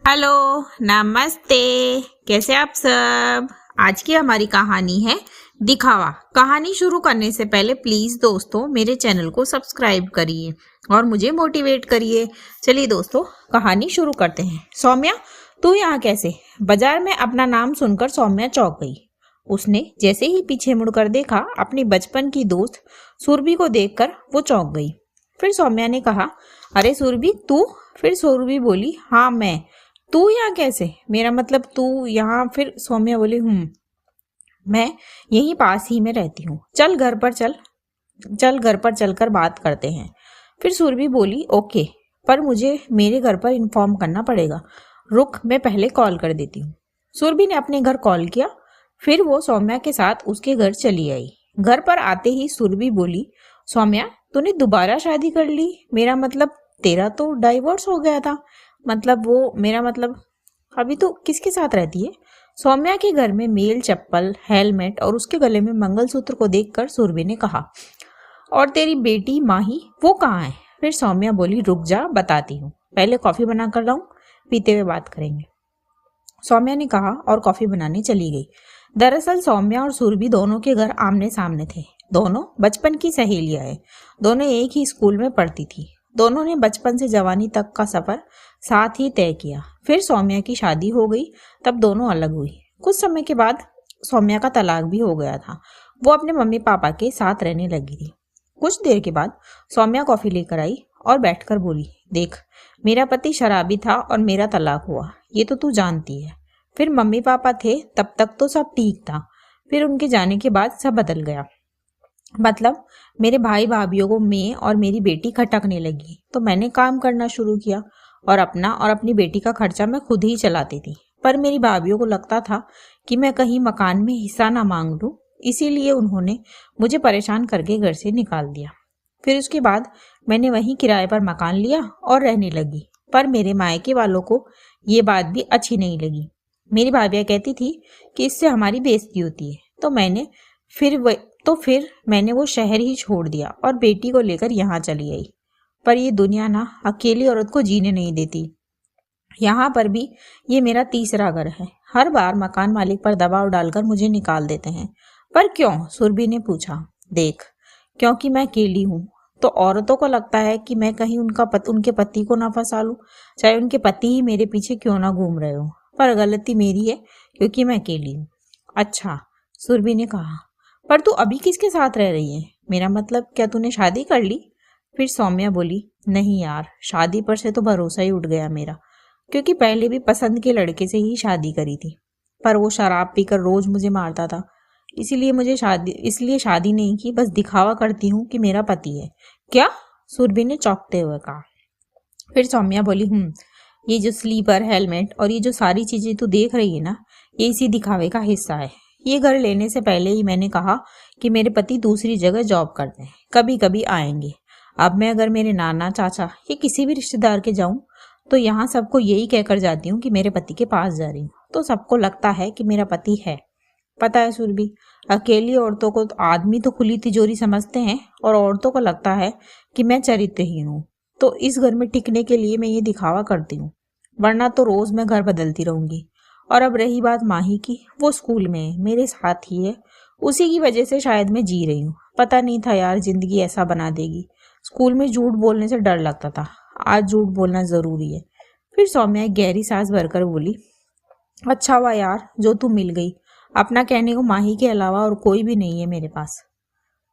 Hello, नमस्ते। कैसे आप सब। आज की हमारी कहानी है दिखावा। कहानी शुरू करने से पहले प्लीज दोस्तों मेरे चैनल को सब्सक्राइब करिए और मुझे मोटिवेट करिए। चलिए दोस्तों कहानी शुरू करते हैं। सौम्या, तू यहाँ कैसे? बाजार में अपना नाम सुनकर सौम्या चौंक गई। उसने जैसे ही पीछे मुड़कर देखा, अपनी बचपन की दोस्त सुरभि को देखकर वो चौंक गई। फिर सौम्या ने कहा, अरे सुरभि तू? फिर सुरभि बोली, हाँ मैं। तू यहाँ कैसे? मेरा मतलब तू यहाँ? फिर सौम्या बोली, मैं यहीं पास ही में रहती हूँ। चल घर पर चलकर बात करते हैं। फिर सुरभि बोली, ओके, पर मुझे मेरे घर पर इन्फॉर्म करना पड़ेगा। रुक, मैं पहले कॉल कर देती हूँ। सुरभि ने अपने घर कॉल किया। फिर वो सौम्या के साथ उसके घर चली आई। घर पर आते ही सुरभि बोली, सौम्या तूने दोबारा शादी कर ली? मेरा मतलब तेरा तो डाइवोर्स हो गया था। मेरा मतलब अभी तो किसके साथ रहती है? सौम्या के घर में मेल चप्पल, हेलमेट और उसके गले में मंगलसूत्र को देखकर सुरभि ने कहा, और तेरी बेटी माही वो कहाँ है? फिर सौम्या बोली, रुक जा बताती हूँ, पहले कॉफी बना कर लाऊं, पीते हुए बात करेंगे। सौम्या ने कहा और कॉफी बनाने चली गई। दरअसल सौम्या और सुरभि दोनों के घर आमने सामने थे। दोनों बचपन की सहेलियां हैं। दोनों एक ही स्कूल में पढ़ती थी। दोनों ने बचपन से जवानी तक का सफर साथ ही तय किया। फिर सौम्या की शादी हो गई, तब दोनों अलग हुई। कुछ समय के बाद सौम्या का तलाक भी हो गया था। वो अपने मम्मी पापा के साथ रहने लगी थी। कुछ देर के बाद सौम्या कॉफी लेकर आई और बैठकर बोली, देख, मेरा पति शराबी था और मेरा तलाक हुआ, ये तो तू जानती है। फिर मम्मी पापा थे, तब तक तो सब ठीक था। फिर उनके जाने के बाद सब बदल गया। मतलब मेरे भाई भाभीियों को मैं और मेरी बेटी खटकने लगी, तो मैंने काम करना शुरू किया और अपना और अपनी बेटी का खर्चा मैं खुद ही चलाती थी। पर मेरी भाभीियों को लगता था कि मैं कहीं मकान में हिस्सा ना मांग लूं, इसीलिए उन्होंने मुझे परेशान करके घर से निकाल दिया। फिर उसके बाद मैंने वहीं किराए पर मकान लिया और रहने लगी। पर मेरे मायके वालों को ये बात भी अच्छी नहीं लगी। मेरी भाभियाँ कहती थी कि इससे हमारी बेइज्जती होती है, तो फिर मैंने वो शहर ही छोड़ दिया और बेटी को लेकर यहाँ चली आई। पर ये दुनिया ना अकेली औरत को जीने नहीं देती। यहाँ पर भी ये मेरा तीसरा घर है। हर बार मकान मालिक पर दबाव डालकर मुझे निकाल देते हैं। पर क्यों? सुरभि ने पूछा। देख, क्योंकि मैं अकेली हूँ, तो औरतों को लगता है कि मैं कहीं उनके पति को ना फंसा लूं, चाहे उनके पति ही मेरे पीछे क्यों ना घूम रहे हो। पर गलती मेरी है, क्योंकि मैं अकेली हूँ। अच्छा, सुरभि ने कहा, पर तू अभी किसके साथ रह रही है? मेरा मतलब क्या तूने शादी कर ली? फिर सौम्या बोली, नहीं यार, शादी पर से तो भरोसा ही उठ गया मेरा, क्योंकि पहले भी पसंद के लड़के से ही शादी करी थी, पर वो शराब पीकर रोज मुझे मारता था। इसलिए शादी नहीं की, बस दिखावा करती हूँ कि मेरा पति है। क्या? सुरभि ने चौंकते हुए कहा। फिर सौम्या बोली, ये जो स्लीपर, हेलमेट और ये जो सारी चीजें तू देख रही है ना, ये इसी दिखावे का हिस्सा है। ये घर लेने से पहले ही मैंने कहा कि मेरे पति दूसरी जगह जॉब करते हैं, कभी कभी आएंगे। अब मैं अगर मेरे नाना, चाचा या किसी भी रिश्तेदार के जाऊं, तो यहाँ सबको यही कहकर जाती हूँ कि मेरे पति के पास जा रही हूँ, तो सबको लगता है कि मेरा पति है। पता है सुरभि, अकेली औरतों को आदमी तो खुली तिजोरी समझते हैं और औरतों को लगता है कि मैं चरित्रहीन हूँ। तो इस घर में टिकने के लिए मैं ये दिखावा करती हूँ, वरना तो रोज मैं घर बदलती रहूंगी। और अब रही बात माही की, वो स्कूल में है, मेरे साथ ही है। उसी की वजह से शायद मैं जी रही हूँ। पता नहीं था यार, जिंदगी ऐसा बना देगी। स्कूल में झूठ बोलने से डर लगता था, आज झूठ बोलना जरूरी है। फिर सौम्या एक गहरी सांस भरकर बोली, अच्छा हुआ यार जो तू मिल गई। अपना कहने को माही के अलावा और कोई भी नहीं है मेरे पास।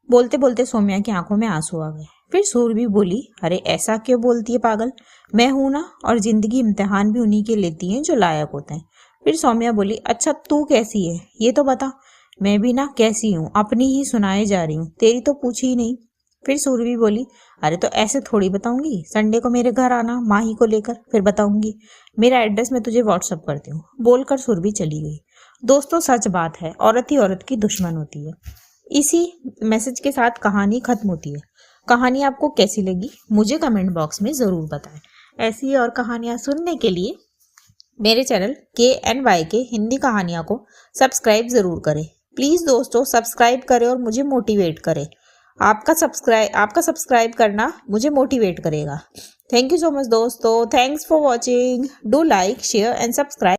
बोलते बोलते सौम्या की आंखों में आंसू आ गए। फिर सुरभि बोली, अरे ऐसा क्यों बोलती है पागल, मैं हूं ना, और जिंदगी इम्तिहान भी उन्हीं के लेती है जो लायक होते हैं। फिर सौम्या बोली, अच्छा तू कैसी है ये तो बता। मैं भी ना कैसी हूँ, अपनी ही सुनाए जा रही हूँ, तेरी तो पूछी ही नहीं। फिर सुरभि बोली, अरे तो ऐसे थोड़ी बताऊंगी, संडे को मेरे घर आना माही को लेकर, फिर बताऊंगी। मेरा एड्रेस मैं तुझे व्हाट्सअप करती हूँ। बोलकर सुरभि चली गई। दोस्तों सच बात है, औरत ही औरत की दुश्मन होती है। इसी मैसेज के साथ कहानी खत्म होती है। कहानी आपको कैसी लगी मुझे कमेंट बॉक्स में ज़रूर बताएं। ऐसी और कहानियाँ सुनने के लिए मेरे चैनल KNY के हिंदी कहानियाँ को सब्सक्राइब ज़रूर करें। प्लीज़ दोस्तों सब्सक्राइब करें और मुझे मोटिवेट करें। आपका सब्सक्राइब करना मुझे मोटिवेट करेगा। थैंक यू सो मच दोस्तों, thanks for watching, do like share and subscribe.